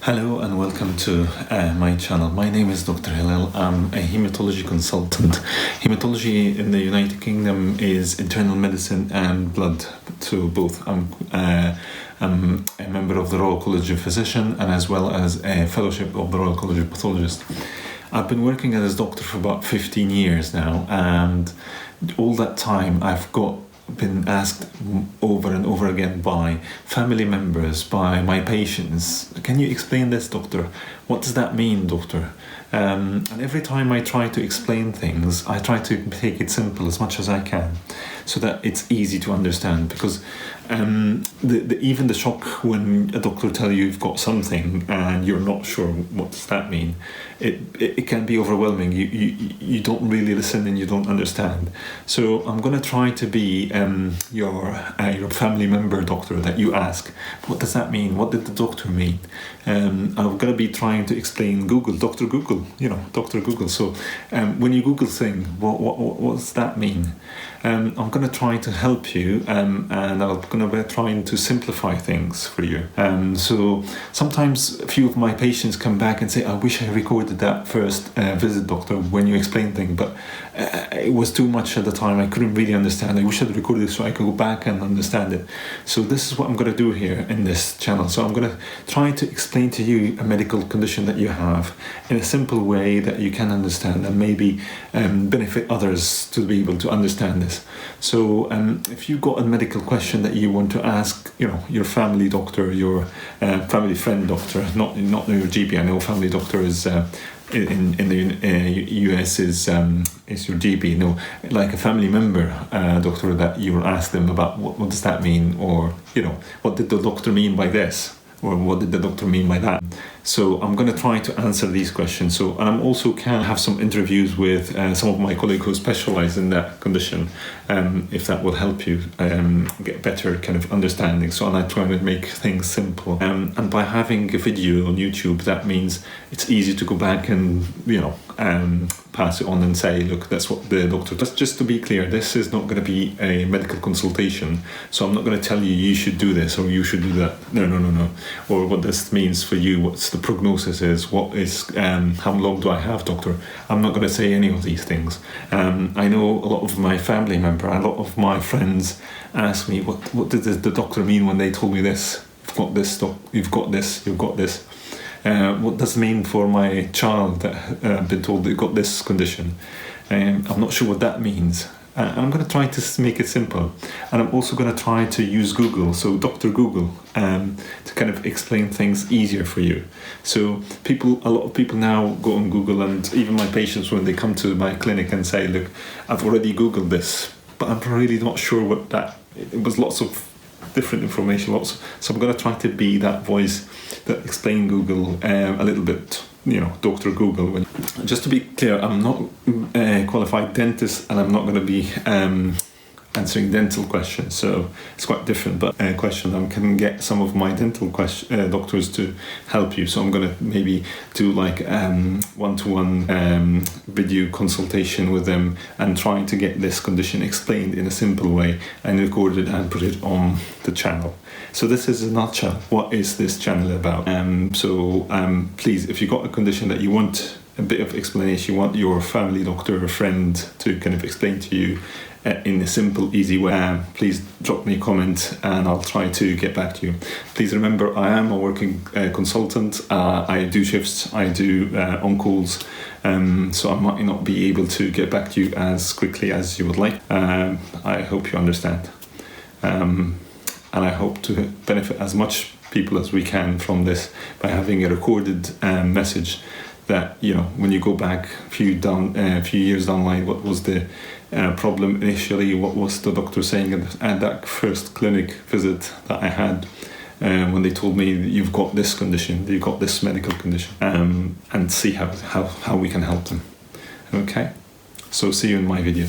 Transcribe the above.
Hello and welcome to my channel. My name is Dr. Hillel. I'm a hematology consultant. Hematology in the United Kingdom is internal medicine and blood, to both. I'm a member of the Royal College of Physicians and as well as a fellowship of the Royal College of Pathologists. I've been working as a doctor for about 15 years now, and all that time I've been asked over and over again by family members, by my patients, can you explain this, doctor? What does that mean, doctor? And every time I try to explain things, I try to make it simple as much as I can so that it's easy to understand, because even the shock when a doctor tells you you've got something and you're not sure what does that mean, it can be overwhelming. You don't really listen and you don't understand. So I'm going to try to be your family member doctor that you ask, what does that mean? What did the doctor mean? I'm going to be trying to explain Dr. Google. So when you Google thing, what does that mean? I'm going to try to help you, and I'm going to be trying to simplify things for you. So sometimes a few of my patients come back and say, I wish I recorded that first visit, doctor, when you explained things, but it was too much at the time. I couldn't really understand. I wish I'd recorded it so I could go back and understand it. So this is what I'm going to do here in this channel. So I'm going to try to explain to you a medical condition that you have in a simple way that you can understand and maybe benefit others to be able to understand this. So if you've got a medical question that you want to ask, your family doctor, your family friend doctor, not your GP. I know family doctor is in the US is your GP. No, like a family member doctor that you will ask them about what does that mean, or what did the doctor mean by this, or what did the doctor mean by that. So I'm going to try to answer these questions. So, and I'm also can have some interviews with some of my colleagues who specialize in that condition, if that will help you get better kind of understanding. So, and I try to make things simple. And by having a video on YouTube, that means it's easy to go back and pass it on and say, look, that's what the doctor does. Just to be clear, this is not going to be a medical consultation. So I'm not going to tell you should do this or you should do that. No. Or what this means for you, what's the prognosis is, what is, how long do I have, doctor? I'm not going to say any of these things. I know a lot of my family member, a lot of my friends ask me, what did the doctor mean when they told me this? You've got this, you've got this. What does it mean for my child that I've been told they've got this condition? I'm not sure what that means. I'm going to try to make it simple, and I'm also going to try to use Google, so Dr. Google, to kind of explain things easier for you. So a lot of people now go on Google, and even my patients, when they come to my clinic and say, look, I've already Googled this, but I'm really not sure what that, it was lots of different information, so I'm going to try to be that voice that explain Google a little bit, Dr. Google. Just to be clear, I'm not a qualified dentist, and I'm not going to be answering dental questions, so it's quite different, but a question I can get some of my dental doctors to help you. So I'm going to maybe do like one-to-one video consultation with them and trying to get this condition explained in a simple way and record it and put it on the channel. So this is a nutshell. What is this channel about? Please, if you've got a condition that you want a bit of explanation, you want your family doctor or friend to kind of explain to you in a simple, easy way, please drop me a comment and I'll try to get back to you. Please remember, I am a working consultant. I do shifts, I do on-calls, so I might not be able to get back to you as quickly as you would like. I hope you understand. And I hope to benefit as much people as we can from this by having a recorded message that, when you go back a few years down the line, what was the problem initially, what was the doctor saying at that first clinic visit that I had when they told me you've got this condition, you've got this medical condition, and see how we can help them. Okay, so see you in my videos.